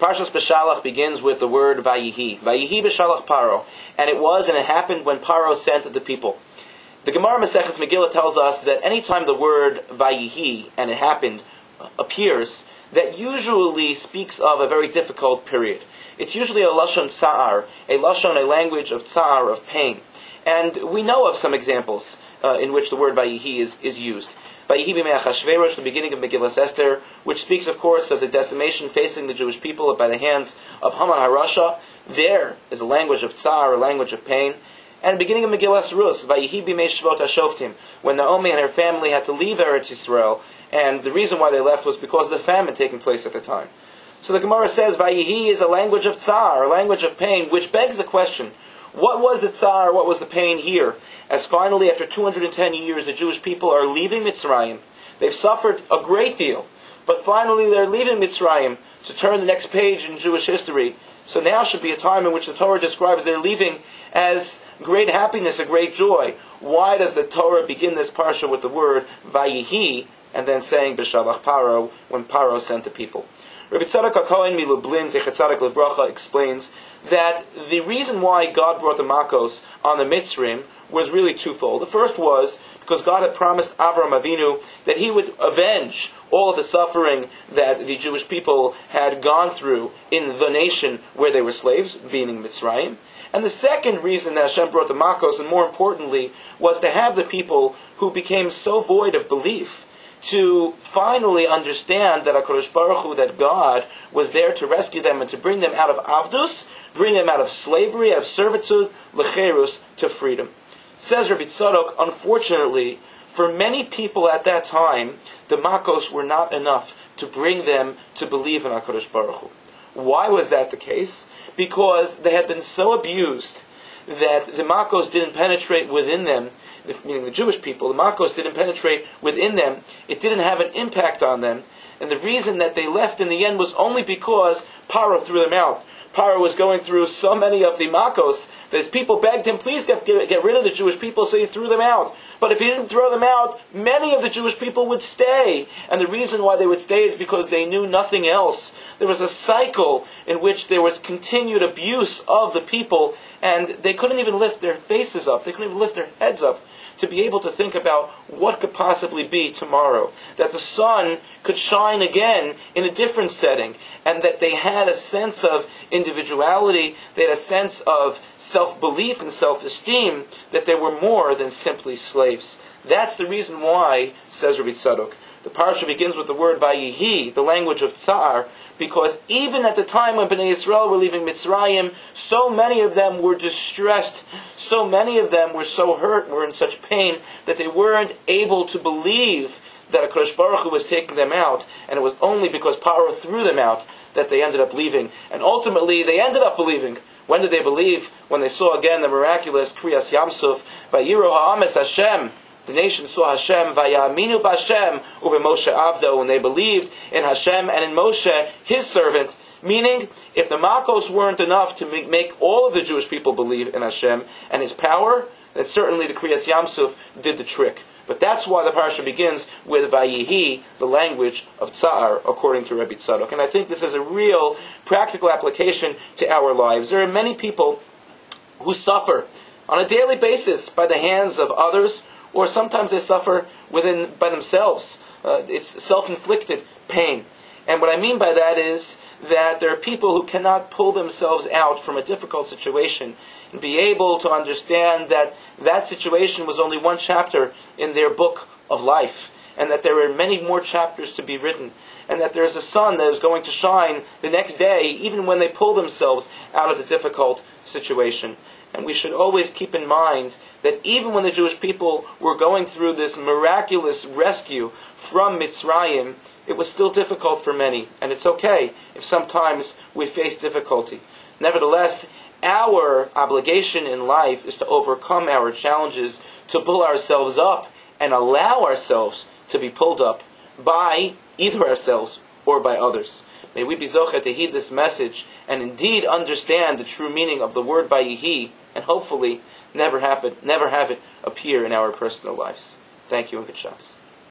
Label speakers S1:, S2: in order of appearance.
S1: Parshas Beshalach begins with the word Vayihi. Vayihi Beshalach Paro. And it happened when Paro sent the people. The Gemara Maseches Megillah tells us that anytime the word Vayihi, and it happened, appears, that usually speaks of a very difficult period. It's usually a Lashon Tsa'ar, a language of Tsa'ar, of pain. And we know of some examples in which the word Vayihi is used. Vayihi b'mei Achashverosh, the beginning of Megillas Esther, which speaks, of course, of the decimation facing the Jewish people by the hands of Haman HaRasha. There is a language of Tsar, a language of pain. And the beginning of Megillas Rus, Vayihi b'mei Shvot HaShoftim, when Naomi and her family had to leave Eretz Yisrael, and the reason why they left was because of the famine taking place at the time. So the Gemara says Vayihi is a language of Tsar, a language of pain, which begs the question, what was the Tsar, what was the pain here? As finally, after 210 years, the Jewish people are leaving Mitzrayim. They've suffered a great deal, but finally they're leaving Mitzrayim to turn the next page in Jewish history. So now should be a time in which the Torah describes their leaving as great happiness, a great joy. Why does the Torah begin this parsha with the word Vayihi, and then saying B'Shalach Paro, when Paro sent the people? Rabbi Tzadok HaKohen Milublin, Zecher Tzadik Livracha, explains that the reason why God brought the Makos on the Mitzrim was really twofold. The first was because God had promised Avram Avinu that he would avenge all of the suffering that the Jewish people had gone through in the nation where they were slaves, meaning Mitzrayim. And the second reason that Hashem brought the Makos, and more importantly, was to have the people who became so void of belief to finally understand that HaKadosh Baruch Hu, that God was there to rescue them and to bring them out of Avdus, bring them out of slavery, out of servitude, Lecherus, to freedom. Says Rabbi Tzadok, unfortunately, for many people at that time, the Makos were not enough to bring them to believe in HaKadosh Baruch Hu. Why was that the case? Because they had been so abused that the Makos didn't penetrate within them, meaning the Jewish people, the Makos didn't penetrate within them, it didn't have an impact on them, and the reason that they left in the end was only because Paro threw them out. Paro was going through so many of the Makos that his people begged him, please get rid of the Jewish people, so he threw them out. But if he didn't throw them out, many of the Jewish people would stay. And the reason why they would stay is because they knew nothing else. There was a cycle in which there was continued abuse of the people, and they couldn't even lift their faces up, they couldn't even lift their heads up to be able to think about what could possibly be tomorrow. That the sun could shine again in a different setting, and that they had a sense of individuality, they had a sense of self-belief and self-esteem, that they were more than simply slaves. That's the reason why, says Rabbi Tzadok, the parsha begins with the word Vayihi, the language of Tsar, because even at the time when Bnei Yisrael were leaving Mitzrayim, so many of them were distressed, so many of them were so hurt, were in such pain, that they weren't able to believe that HaKadosh Baruch Hu was taking them out, and it was only because Paro threw them out that they ended up leaving. And ultimately, they ended up believing. When did they believe? When they saw again the miraculous Kriyas Yamsuf, Vayiro Ha'ames Hashem. The nation saw Hashem, Vayaminu b'Hashem, uve Moshe Avdo, when they believed in Hashem and in Moshe, his servant. Meaning, if the Makos weren't enough to make all of the Jewish people believe in Hashem and His power, then certainly the Kriyas Yamsuf did the trick. But that's why the parsha begins with Vayihi, the language of Tsar, according to Rabbi Tzadok. And I think this is a real practical application to our lives. There are many people who suffer on a daily basis by the hands of others, or sometimes they suffer by themselves. It's self-inflicted pain. And what I mean by that is that there are people who cannot pull themselves out from a difficult situation and be able to understand that that situation was only one chapter in their book of life, and that there are many more chapters to be written, and that there is a sun that is going to shine the next day, even when they pull themselves out of the difficult situation. And we should always keep in mind that even when the Jewish people were going through this miraculous rescue from Mitzrayim, it was still difficult for many. And it's okay if sometimes we face difficulty. Nevertheless, our obligation in life is to overcome our challenges, to pull ourselves up and allow ourselves to be pulled up by either ourselves or by others. May we be zocheh to heed this message and indeed understand the true meaning of the word Vayihi, and hopefully never have it appear in our personal lives. Thank you and good Shabbos.